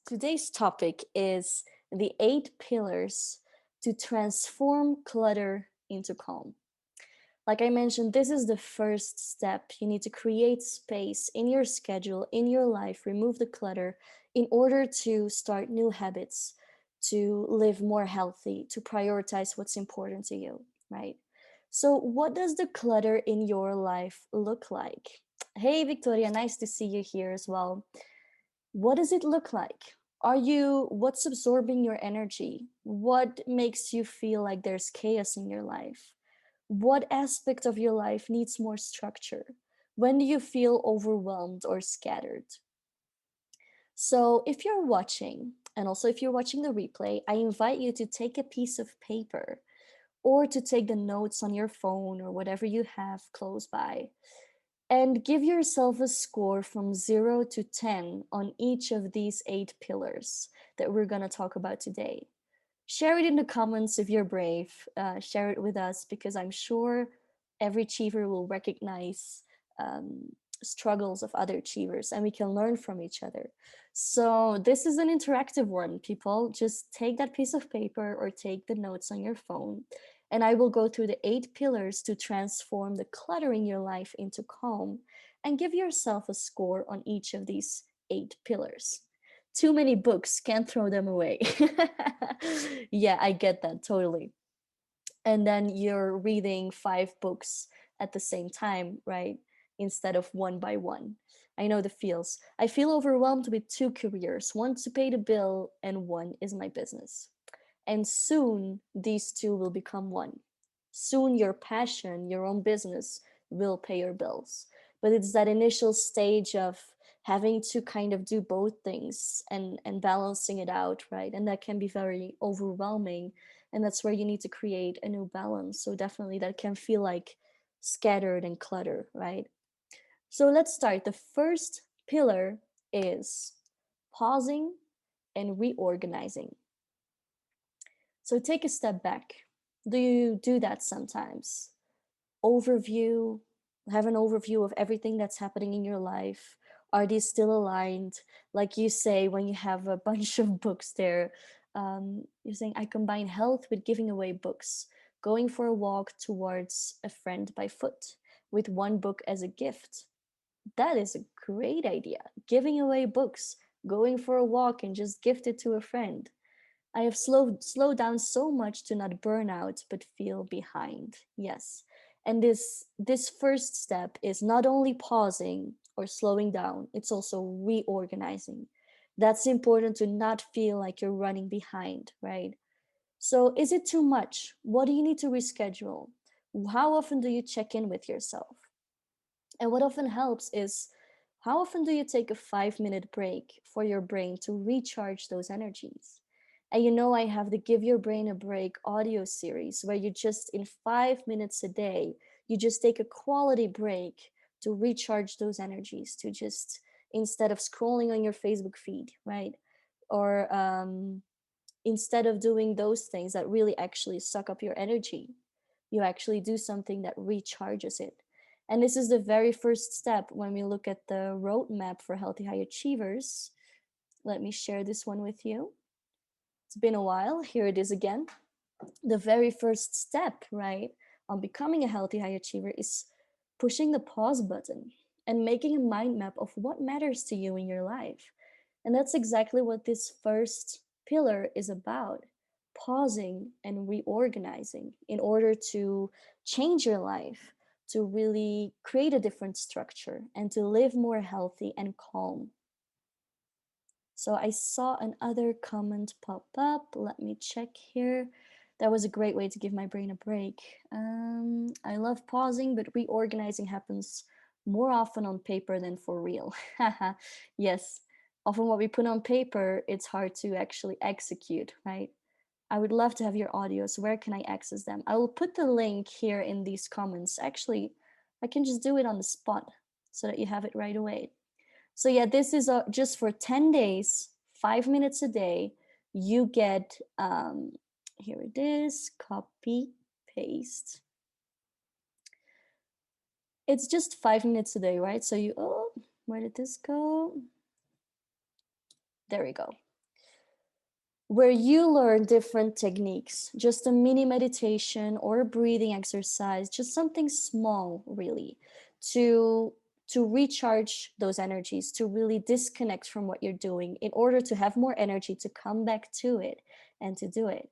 Today's topic is the 8 pillars to transform clutter into calm. Like I mentioned, this is the first step. You need to create space in your schedule, in your life, remove the clutter in order to start new habits, to live more healthy, to prioritize what's important to you, right? So, what does the clutter in your life look like? Hey, Victoria, nice to see you here as well. What does it look like? What's absorbing your energy? What makes you feel like there's chaos in your life? What aspect of your life needs more structure? When do you feel overwhelmed or scattered? So, if you're watching, and also if you're watching the replay, I invite you to take a piece of paper or to take the notes on your phone or whatever you have close by and give yourself a score from 0 to 10 on each of these 8 pillars that we're going to talk about today. Share it in the comments if you're brave. Share it with us because I'm sure every achiever will recognize struggles of other achievers and we can learn from each other. So, this is an interactive one, people. Just take that piece of paper or take the notes on your phone, and I will go through the 8 pillars to transform the clutter in your life into calm and give yourself a score on each of these 8 pillars. Too many books, can't throw them away. Yeah, I get that totally. And then you're reading 5 books at the same time, right? Instead of one by one. I know the feels. I feel overwhelmed with 2 careers, one to pay the bill, and one is my business. And soon these two will become one. Soon your passion, your own business, will pay your bills. But it's that initial stage of having to kind of do both things and balancing it out, right? And that can be very overwhelming. And that's where you need to create a new balance. So definitely that can feel like scattered and clutter, right? So let's start. The first pillar is pausing and reorganizing. So take a step back. Do you do that sometimes? Overview, have an overview of everything that's happening in your life. Are these still aligned? Like you say, when you have a bunch of books there, you're saying, I combine health with giving away books, going for a walk towards a friend by foot with one book as a gift. That is a great idea. Giving away books, going for a walk and just gift it to a friend. I have slowed down so much to not burn out but feel behind. Yes. And this first step is not only pausing or slowing down, it's also reorganizing. That's important to not feel like you're running behind, right? So is it too much? What do you need to reschedule? How often do you check in with yourself? And what often helps is how often do you take a 5 minute break for your brain to recharge those energies? And you know, I have the Give Your Brain a Break audio series where you just, in 5 minutes a day, you just take a quality break to recharge those energies, to just, instead of scrolling on your Facebook feed, right? Or instead of doing those things that really actually suck up your energy, you actually do something that recharges it. And this is the very first step when we look at the roadmap for healthy high achievers. Let me share this one with you. It's been a while. Here it is again. The very first step, right, on becoming a healthy high achiever is pushing the pause button and making a mind map of what matters to you in your life. And that's exactly what this first pillar is about: pausing and reorganizing in order to change your life, to really create a different structure, and to live more healthy and calm. So I saw another comment pop up. Let me check here. That was a great way to give my brain a break. I love pausing, but reorganizing happens more often on paper than for real. Yes, often what we put on paper, it's hard to actually execute, right? I would love to have your audios. Where can I access them? I will put the link here in these comments. Actually, I can just do it on the spot so that you have it right away. So yeah, this is just for 10 days, 5 minutes a day. You get, here it is, copy, paste. It's just 5 minutes a day, right? So you, oh, where did this go? There we go. where you learn different techniques, just a mini meditation or a breathing exercise, just something small, really, to to recharge those energies, to really disconnect from what you're doing in order to have more energy to come back to it and to do it.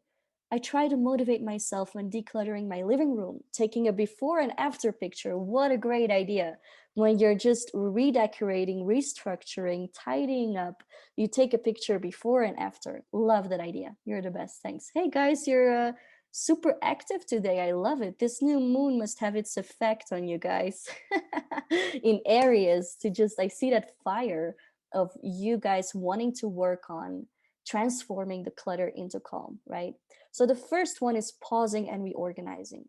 I try to motivate myself when decluttering my living room, taking a before and after picture. What a great idea. When you're just redecorating, restructuring, tidying up, you take a picture before and after. Love that idea. You're the best. Thanks. Hey guys, you're super active today. I love it. This new moon must have its effect on you guys in areas to just, I see that fire of you guys wanting to work on transforming the clutter into calm, right? So the first one is pausing and reorganizing.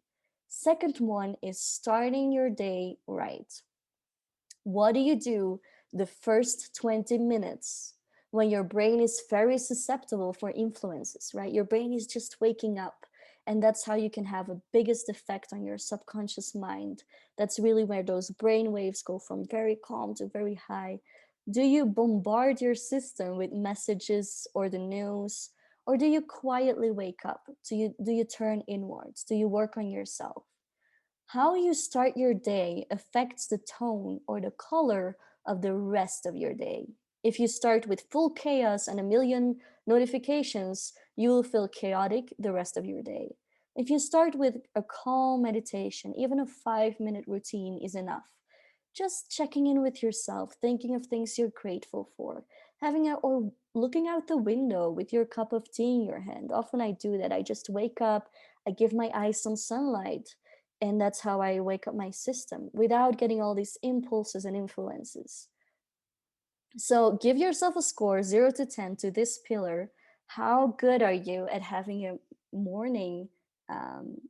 Second one is starting your day right. What do you do the first 20 minutes when your brain is very susceptible for influences, right? Your brain is just waking up. And that's how you can have a biggest effect on your subconscious mind. That's really where those brain waves go from very calm to very high. Do you bombard your system with messages or the news? Or do you quietly wake up? Do you turn inwards? Do you work on yourself? How you start your day affects the tone or the color of the rest of your day. If you start with full chaos and a million notifications, you will feel chaotic the rest of your day. If you start with a calm meditation, even a 5-minute routine is enough. Just checking in with yourself, thinking of things you're grateful for, having a, or looking out the window with your cup of tea in your hand. Often I do that. I just wake up, I give my eyes some sunlight, and that's how I wake up my system without getting all these impulses and influences. So give yourself a score 0 to 10 to this pillar. How good are you at having a morning,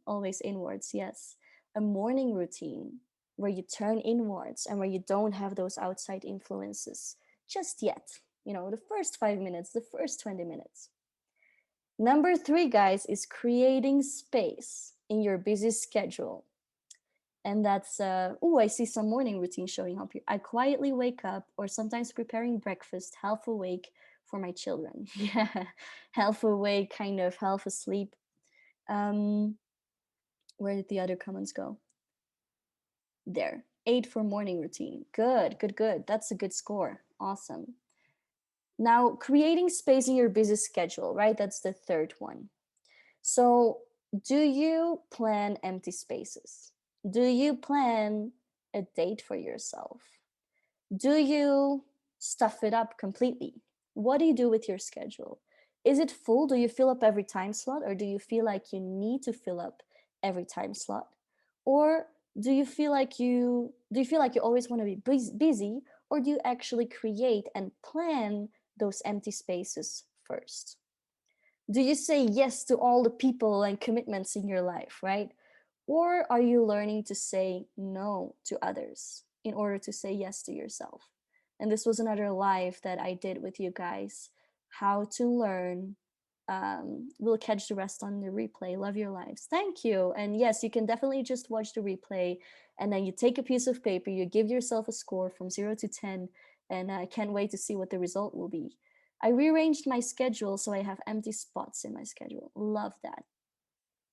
always inwards? Yes, a morning routine where you turn inwards and where you don't have those outside influences just yet. The first 5 minutes, the first 20 minutes. Number three, guys, is creating space in your busy schedule. And that's oh, I see some morning routine showing up here. I quietly wake up or sometimes preparing breakfast, half awake for my children. Yeah, half awake, kind of half asleep. um where did the other comments go? There, 8 for morning routine. Good, good, good. That's a good score. Awesome. Now, creating space in your busy schedule, right? That's the third one. So, do you plan empty spaces? Do you plan a date for yourself? Do you stuff it up completely? What do you do with your schedule? Is it full? Do you fill up every time slot, or do you feel like you need to fill up every time slot? Or do you feel like you always want to be busy, or do you actually create and plan those empty spaces first? Do you say yes to all the people and commitments in your life, right? Or are you learning to say no to others in order to say yes to yourself? And this was another live that I did with you guys, how to learn. We'll catch the rest on the replay. Love your lives. Thank you. And yes, you can definitely just watch the replay, and then you take a piece of paper, you give yourself a score from 0 to 10, and I can't wait to see what the result will be. I rearranged my schedule so I have empty spots in my schedule. Love that.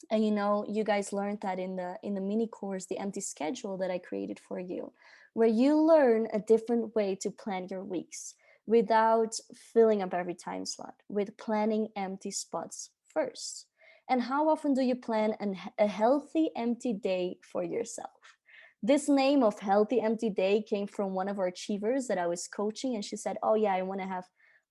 And you guys learned that in the mini course, the empty schedule that I created for you, where you learn a different way to plan your weeks without filling up every time slot, with planning empty spots first. And how often do you plan a healthy empty day for yourself? This name of healthy empty day came from one of our achievers that I was coaching, and she said, oh yeah,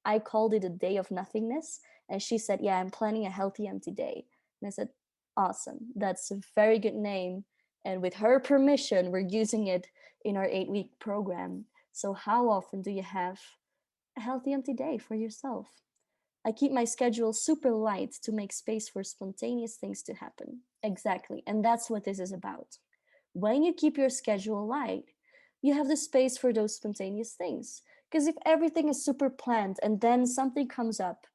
I called it a day of nothingness. And she said, yeah, I'm planning a healthy empty day. And I said, awesome. That's a very good name. And with her permission, we're using it in our 8-week program. So, how often do you have a healthy empty day for yourself? I keep my schedule super light to make space for spontaneous things to happen. Exactly. And that's what this is about. When you keep your schedule light, you have the space for those spontaneous things. Because if everything is super planned and then something comes up,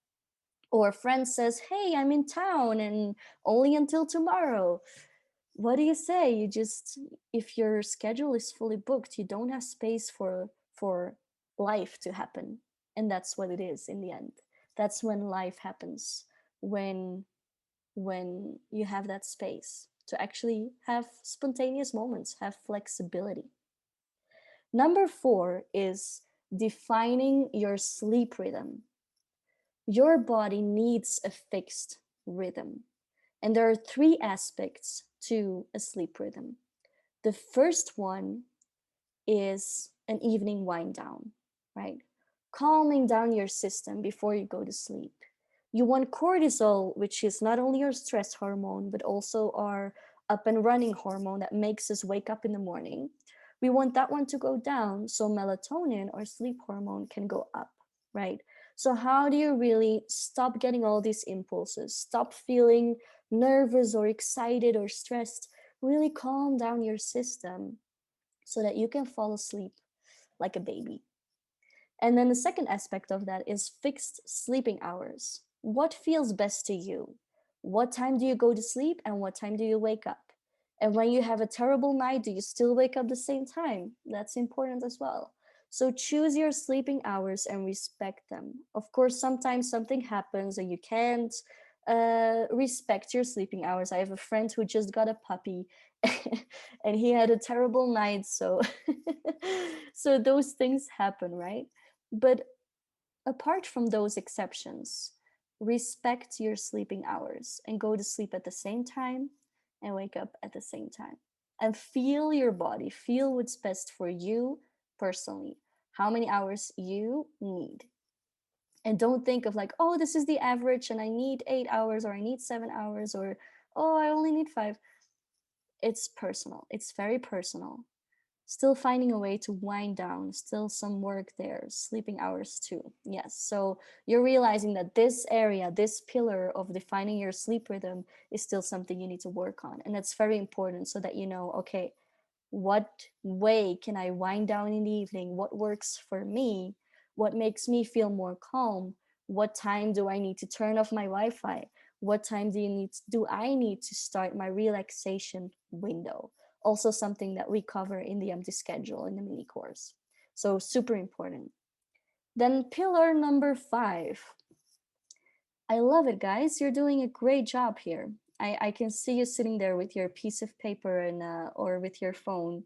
or a friend says, hey, I'm in town and only until tomorrow, what do you say? If your schedule is fully booked, you don't have space for life to happen. And that's what it is in the end. That's when life happens, when you have that space to actually have spontaneous moments, have flexibility. Number 4 is defining your sleep rhythm. Your body needs a fixed rhythm. And there are 3 aspects to a sleep rhythm. The first one is an evening wind down, right? Calming down your system before you go to sleep. You want cortisol, which is not only our stress hormone, but also our up and running hormone that makes us wake up in the morning. We want that one to go down so melatonin or sleep hormone can go up, right? So, how do you really stop getting all these impulses? Stop feeling nervous or excited or stressed. Really calm down your system so that you can fall asleep like a baby. And then the second aspect of that is fixed sleeping hours. What feels best to you? What time do you go to sleep and what time do you wake up? And when you have a terrible night, do you still wake up the same time? That's important as well. So choose your sleeping hours and respect them. Of course, sometimes something happens and you can't respect your sleeping hours. I have a friend who just got a puppy and he had a terrible night. So, so those things happen, right? But apart from those exceptions, respect your sleeping hours and go to sleep at the same time and wake up at the same time. And feel your body, feel what's best for you personally, how many hours you need. And don't think of like, oh, this is the average and I need 8 hours or I need 7 hours or, oh, I only need five. It's personal, it's very personal. Still finding a way to wind down, still some work there, sleeping hours too. Yes. So you're realizing that this area, this pillar of defining your sleep rhythm is still something you need to work on. And that's very important so that you know, okay, what way can I wind down in the evening? What works for me? What makes me feel more calm? What time do I need to turn off my Wi-Fi? What time do I need to start my relaxation window? Also something that we cover in the empty schedule in the mini course. So super important. Then pillar number 5. I love it, guys. You're doing a great job here. I can see you sitting there with your piece of paper and or with your phone,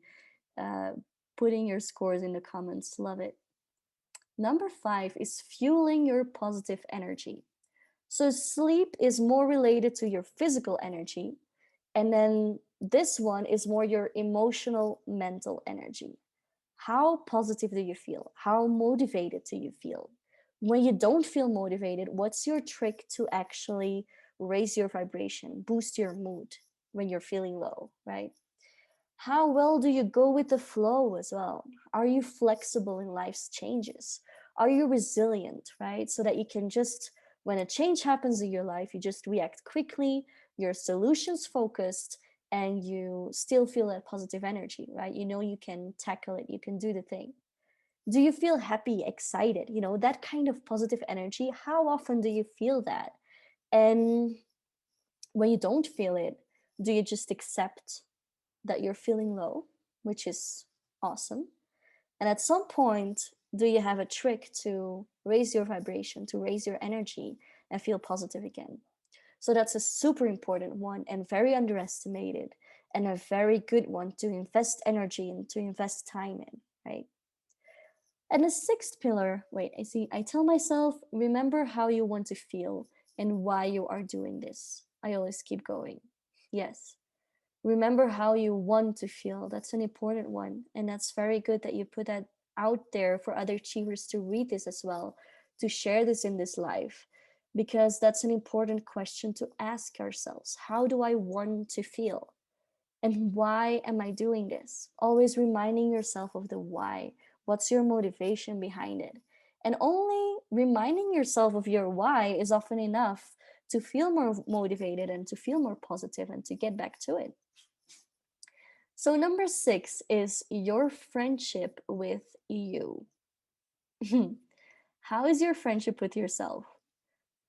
uh, putting your scores in the comments. Love it. Number 5 is fueling your positive energy. So sleep is more related to your physical energy, and then this one is more your emotional, mental energy. How positive do you feel? How motivated do you feel? When you don't feel motivated, what's your trick to actually raise your vibration, boost your mood when you're feeling low, right? How well do you go with the flow as well? Are you flexible in life's changes? Are you resilient, right? So that you can just, when a change happens in your life, you just react quickly, you're solutions focused, and you still feel that positive energy, right? You know you can tackle it, you can do the thing. Do you feel happy, excited? You know, that kind of positive energy. How often do you feel that? And when you don't feel it, do you just accept that you're feeling low, which is awesome? And at some point, do you have a trick to raise your vibration, to raise your energy and feel positive again? So that's a super important one and very underestimated, and a very good one to invest energy in, to invest time in, right? And the sixth pillar, wait, I tell myself, remember how you want to feel and why you are doing this. I always keep going. Yes, remember how you want to feel. That's an important one. And that's very good that you put that out there for other achievers to read this as well, to share this in this life, because that's an important question to ask ourselves. How do I want to feel? And why am I doing this? Always reminding yourself of the why. What's your motivation behind it? And only reminding yourself of your why is often enough to feel more motivated and to feel more positive and to get back to it. So, number 6 is your friendship with you. How is your friendship with yourself?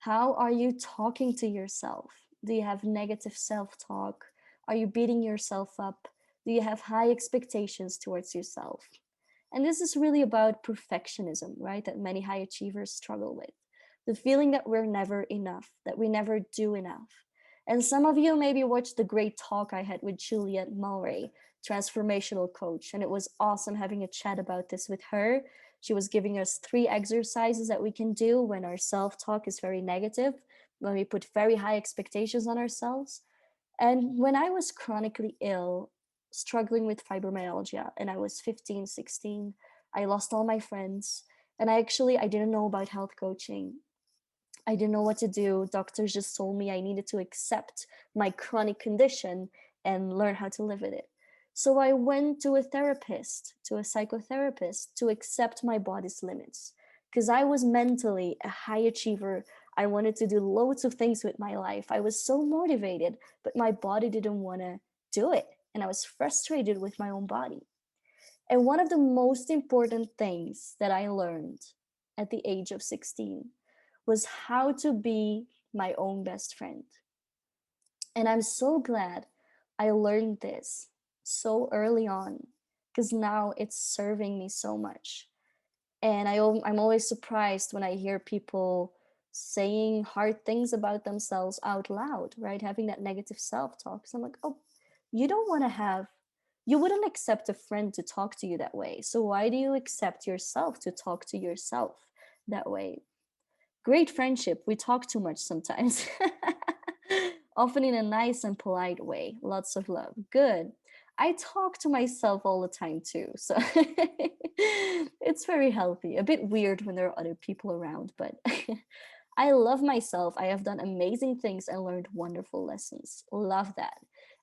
How are you talking to yourself? Do you have negative self talk? Are you beating yourself up? Do you have high expectations towards yourself? And this is really about perfectionism, right? That many high achievers struggle with. the feeling that we're never enough, that we never do enough. And some of you maybe watched the great talk I had with Juliet Mulray, transformational coach, and it was awesome having a chat about this with her. She was giving us 3 exercises that we can do when our self talk is very negative, when we put very high expectations on ourselves. And when I was chronically ill, struggling with fibromyalgia, and I was 15, 16, I lost all my friends. And I didn't know about health coaching. I didn't know what to do. Doctors just told me I needed to accept my chronic condition and learn how to live with it. So I went to a therapist, to a psychotherapist, to accept my body's limits. Because I was mentally a high achiever. I wanted to do loads of things with my life. I was so motivated, but my body didn't want to do it. And I was frustrated with my own body. And one of the most important things that I learned at the age of 16 was how to be my own best friend. And I'm so glad I learned this so early on because now it's serving me so much. And I'm always surprised when I hear people saying hard things about themselves out loud, right? Having that negative self talk. So I'm like, oh, you don't want to have, you wouldn't accept a friend to talk to you that way. So why do you accept yourself to talk to yourself that way? Great friendship. We talk too much sometimes. Often in a nice and polite way. Lots of love. Good. I talk to myself all the time too. So it's very healthy. A bit weird when there are other people around, but I love myself. I have done amazing things and learned wonderful lessons. Love that.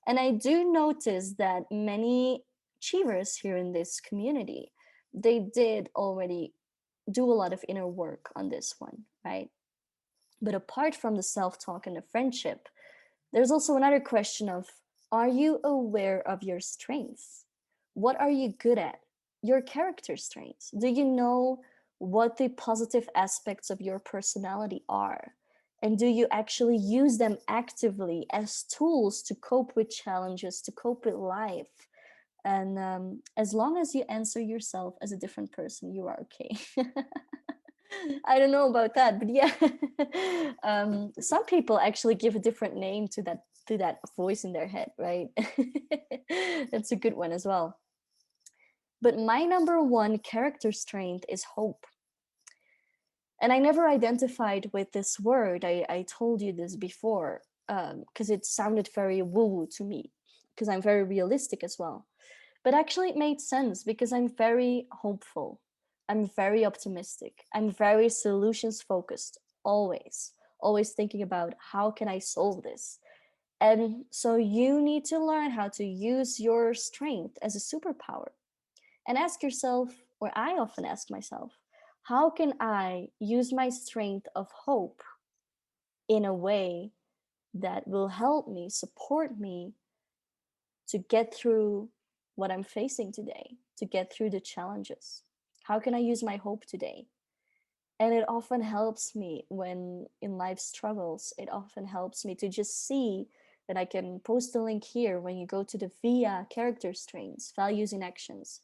And I do notice that many achievers here in this community, they did already do a lot of inner work on this one, right? But apart from the self talk and the friendship, there's also another question of, are you aware of your strengths? What are you good at? Your character strengths. Do you know what the positive aspects of your personality are? And do you actually use them actively as tools to cope with challenges, to cope with life? And as long as you answer yourself as a different person, you are okay. I don't know about that, but yeah, some people actually give a different name to that voice in their head, right? That's a good one as well. But my number one character strength is hope. And I never identified with this word. I told you this before because it sounded very woo to me, because I'm very realistic as well. But actually, it made sense because I'm very hopeful. I'm very optimistic. I'm very solutions focused, always, always thinking about how can I solve this. And so you need to learn how to use your strength as a superpower and ask yourself, or I often ask myself, how can I use my strength of hope in a way that will help me, support me to get through what I'm facing today, to get through the challenges? How can I use my hope today? And it often helps me when in life struggles, it often helps me to just see that I can post a link here when you go to the VIA character strengths, values in actions.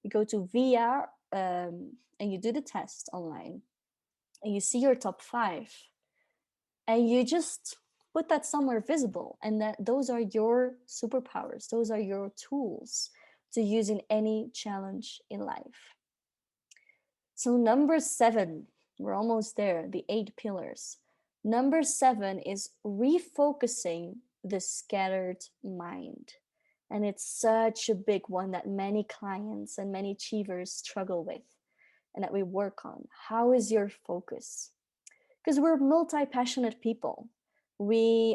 You go to VIA and you do the test online and you see your top 5 and you just put that somewhere visible, and that those are your superpowers, those are your tools to use in any challenge in life. So number 7, we're almost there, the 8 pillars. Number 7 is refocusing the scattered mind. And it's such a big one that many clients and many achievers struggle with and that we work on. How is your focus? Because we're multi-passionate people.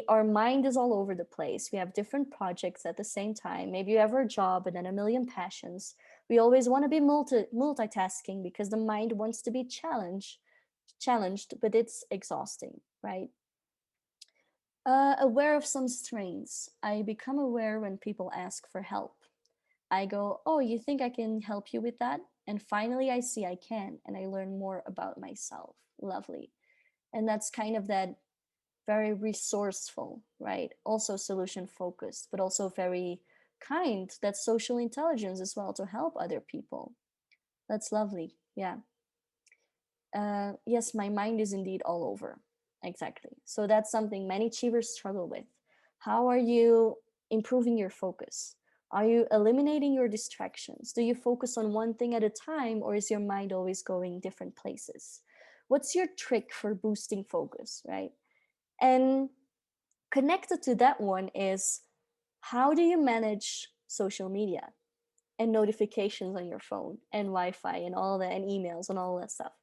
Our mind is all over the place. We have different projects at the same time. Maybe you have a job and then a million passions. We always want to be multitasking because the mind wants to be challenged, but it's exhausting, right? Aware of some strengths. I become aware when people ask for help. I go, oh, you think I can help you with that? And finally I see I can, and I learn more about myself. Lovely. And that's kind of that very resourceful, right? Also solution focused, but also very kind. That's social intelligence as well, to help other people. That's lovely. Yeah. Yes, my mind is indeed all over. Exactly. So that's something many achievers struggle with. How are you improving your focus? Are you eliminating your distractions? Do you focus on one thing at a time, or is your mind always going different places? What's your trick for boosting focus, right? And connected to that one is, how do you manage social media and notifications on your phone and Wi-Fi and all that, and emails and all that stuff?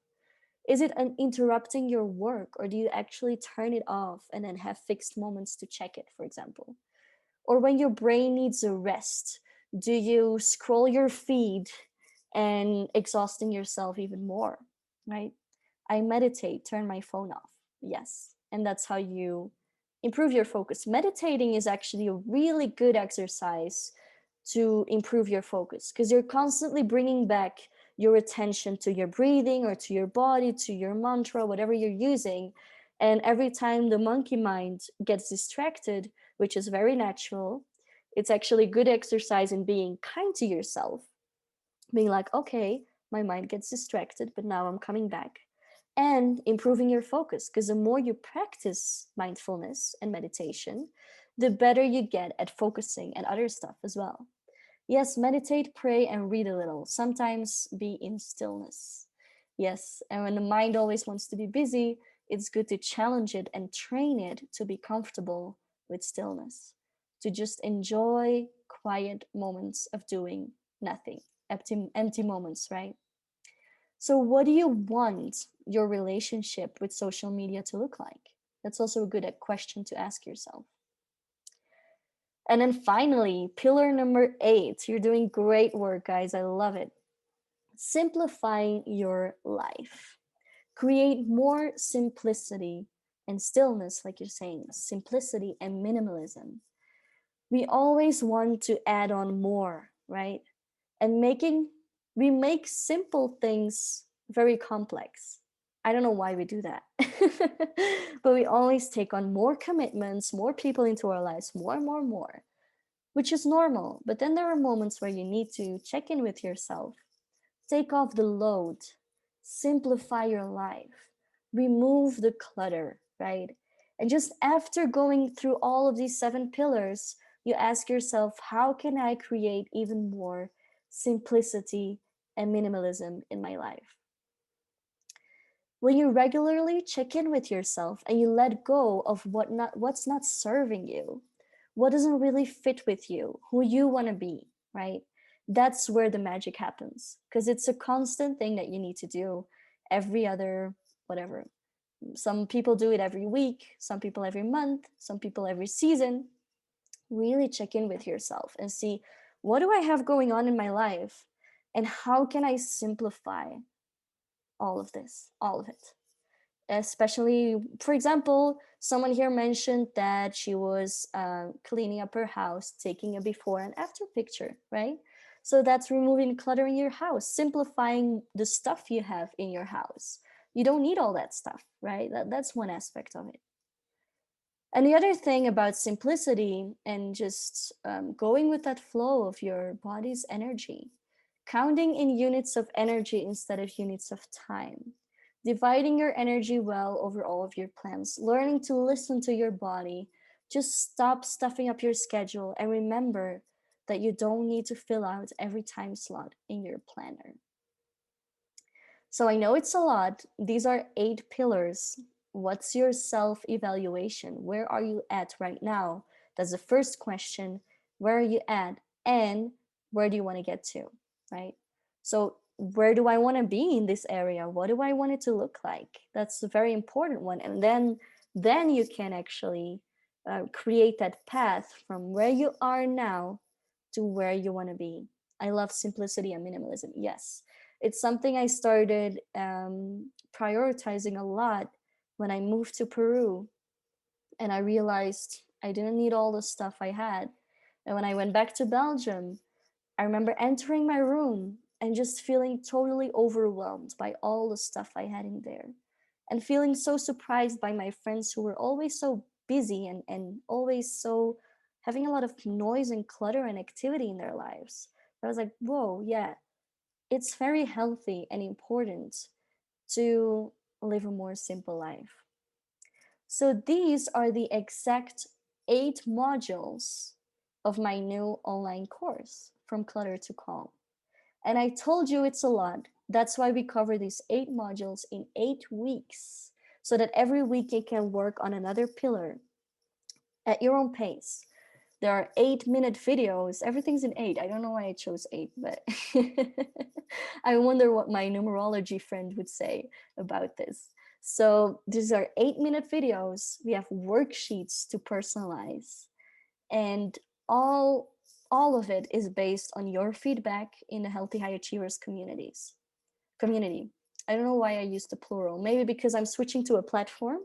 Is it an interrupting your work, or do you actually turn it off and then have fixed moments to check it, for example? Or when your brain needs a rest, do you scroll your feed and exhausting yourself even more, right? I meditate, turn my phone off. Yes. And that's how you improve your focus. Meditating is actually a really good exercise to improve your focus, because you're constantly bringing back your attention to your breathing or to your body, to your mantra, whatever you're using. And every time the monkey mind gets distracted, which is very natural, it's actually good exercise in being kind to yourself, being like, okay, my mind gets distracted, but now I'm coming back, and improving your focus. Because the more you practice mindfulness and meditation, the better you get at focusing and other stuff as well. Yes, meditate, pray, and read a little. Sometimes be in stillness. Yes, and when the mind always wants to be busy, it's good to challenge it and train it to be comfortable with stillness, to just enjoy quiet moments of doing nothing, empty moments, right? So, what do you want your relationship with social media to look like? That's also a good question to ask yourself. And then finally, pillar number 8. You're doing great work, guys. I love it. Simplifying your life. Create more simplicity and stillness, like you're saying, simplicity and minimalism. We always want to add on more, right? And we make simple things very complex. I don't know why we do that. But we always take on more commitments, more people into our lives, more and more and more, which is normal. But then there are moments where you need to check in with yourself, take off the load, simplify your life, remove the clutter, right? And just after going through all of these 7 pillars, you ask yourself, how can I create even more simplicity and minimalism in my life? When you regularly check in with yourself and you let go of what's not serving you, what doesn't really fit with you, who you want to be, right? That's where the magic happens, because it's a constant thing that you need to do every other whatever. Some people do it every week, some people every month, some people every season. Really check in with yourself and see, what do I have going on in my life, and how can I simplify all of this, all of it? Especially, for example, someone here mentioned that she was cleaning up her house, taking a before and after picture, right? So that's removing clutter in your house, simplifying the stuff you have in your house. You don't need all that stuff, right? That's one aspect of it. And the other thing about simplicity and just going with that flow of your body's energy, counting in units of energy instead of units of time, dividing your energy well over all of your plans, learning to listen to your body. Just stop stuffing up your schedule and remember that you don't need to fill out every time slot in your planner. So I know it's a lot. These are 8 pillars. What's your self evaluation? Where are you at right now? That's the first question. Where are you at? And where do you want to get to? Right? So, where do I want to be in this area? What do I want it to look like? That's a very important one. And then you can actually create that path from where you are now to where you want to be. I love simplicity and minimalism. Yes, it's something I started prioritizing a lot when I moved to Peru, and I realized I didn't need all the stuff I had. And when I went back to Belgium, I remember entering my room and just feeling totally overwhelmed by all the stuff I had in there, and feeling so surprised by my friends who were always so busy and always so having a lot of noise and clutter and activity in their lives. I was like, whoa, yeah, it's very healthy and important to live a more simple life. So these are the exact 8 modules of my new online course, From Clutter to Calm. And I told you it's a lot. That's why we cover these 8 modules in 8 weeks, so that every week you can work on another pillar at your own pace. There are 8-minute videos. Everything's in eight. I don't know why I chose eight, but I wonder what my numerology friend would say about this. So these are 8-minute videos. We have worksheets to personalize, and all all of it is based on your feedback in the Healthy High Achievers community. I don't know why I used the plural. Maybe because I'm switching to a platform.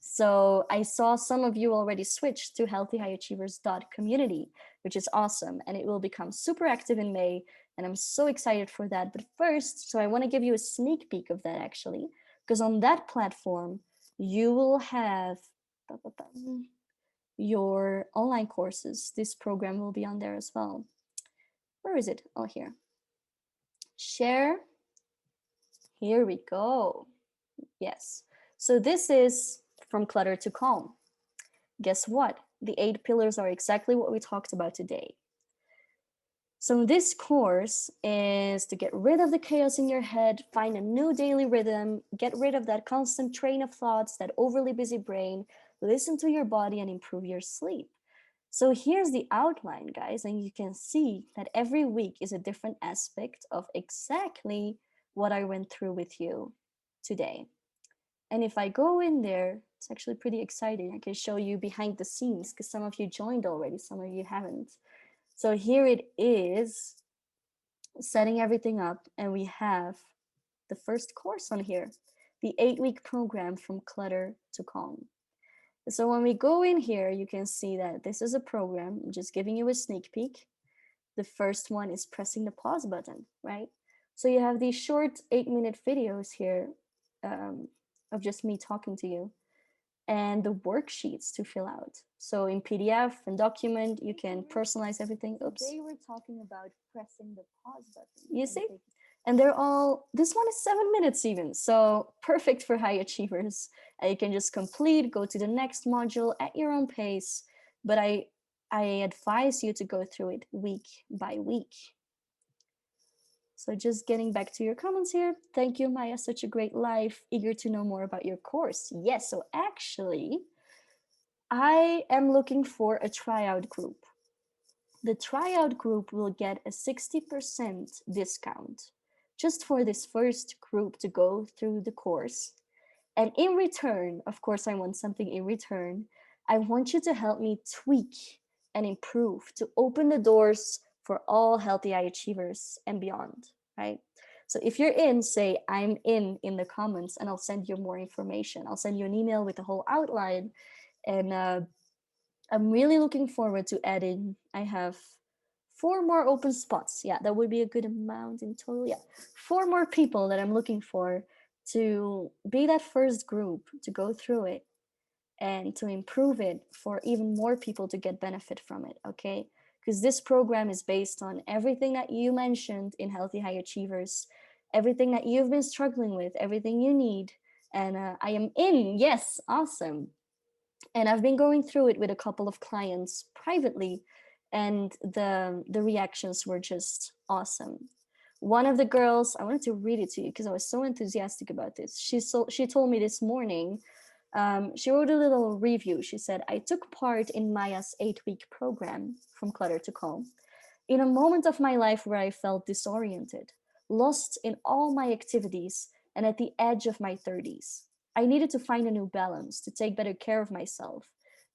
So I saw some of you already switch to healthyhighachievers.community, which is awesome. And it will become super active in May. And I'm so excited for that. But first, so I want to give you a sneak peek of that actually, because on that platform, you will have your online courses. This program will be on there as well. Where is it? Oh, here. Share. Here we go. Yes. So this is From Clutter to Calm. Guess what? The 8 pillars are exactly what we talked about today. So this course is to get rid of the chaos in your head, find a new daily rhythm, get rid of that constant train of thoughts, that overly busy brain, listen to your body, and improve your sleep. So here's the outline, guys, and you can see that every week is a different aspect of exactly what I went through with you today. And if I go in there, it's actually pretty exciting. I can show you behind the scenes because some of you joined already, some of you haven't. So here it is, setting everything up, and we have the first course on here, the 8-week program From Clutter to Calm. So when we go in here, you can see that this is a program. I'm just giving you a sneak peek. The first one is pressing the pause button, right? So you have these short 8-minute videos here of just me talking to you, and the worksheets to fill out. So in PDF and document, you can personalize everything. Oops. Today we're talking about pressing the pause button. You see? And they're all, this one is 7 minutes even. So perfect for high achievers. You can just complete, go to the next module at your own pace. But I advise you to go through it week by week. So just getting back to your comments here. Thank you, Maya. Such a great live. Eager to know more about your course. Yes, so actually, I am looking for a tryout group. The tryout group will get a 60% discount just for this first group to go through the course. And in return, of course, I want something in return. I want you to help me tweak and improve to open the doors for all healthy high achievers and beyond, right? So if you're in, say I'm in the comments, and I'll send you more information. I'll send you an email with the whole outline, and I'm really looking forward to adding. I have 4 more open spots. Yeah, that would be a good amount in total. Yeah, 4 more people that I'm looking for to be that first group to go through it and to improve it for even more people to get benefit from it. Okay, because this program is based on everything that you mentioned in Healthy High Achievers, everything that you've been struggling with, everything you need. And I am in. Yes, awesome. And I've been going through it with a couple of clients privately, and the reactions were just awesome. One of the girls, I wanted to read it to you because I was so enthusiastic about this. She told me this morning. She wrote a little review. She said, "I took part in Maya's 8-week program From Clutter to Calm in a moment of my life where I felt disoriented, lost in all my activities, and at the edge of my 30s. I needed to find a new balance, to take better care of myself,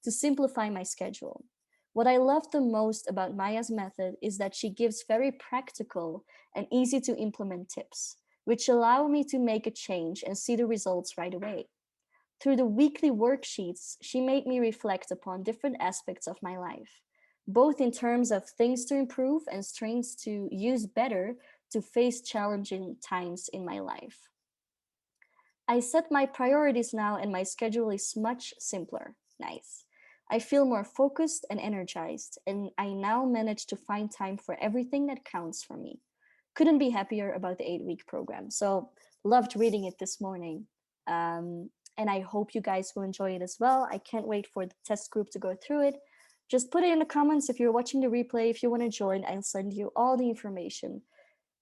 to simplify my schedule. What I love the most about Maya's method is that she gives very practical and easy to implement tips, which allow me to make a change and see the results right away. Through the weekly worksheets, she made me reflect upon different aspects of my life, both in terms of things to improve and strengths to use better to face challenging times in my life. I set my priorities now, and my schedule is much simpler." Nice. "I feel more focused and energized, and I now manage to find time for everything that counts for me. Couldn't be happier about the 8-week program." So Loved reading it this morning. And I hope you guys will enjoy it as well. I can't wait for the test group to go through it. Just put it in the comments if you're watching the replay. If you want to join, I'll send you all the information.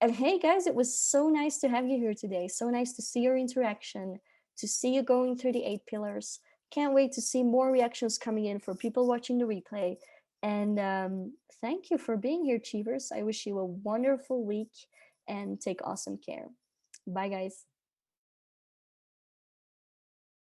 And hey, guys, it was so nice to have you here today. So nice to see your interaction, to see you going through the 8 pillars. Can't wait to see more reactions coming in for people watching the replay. And thank you for being here, Cheevers. I wish you a wonderful week and take awesome care. Bye, guys.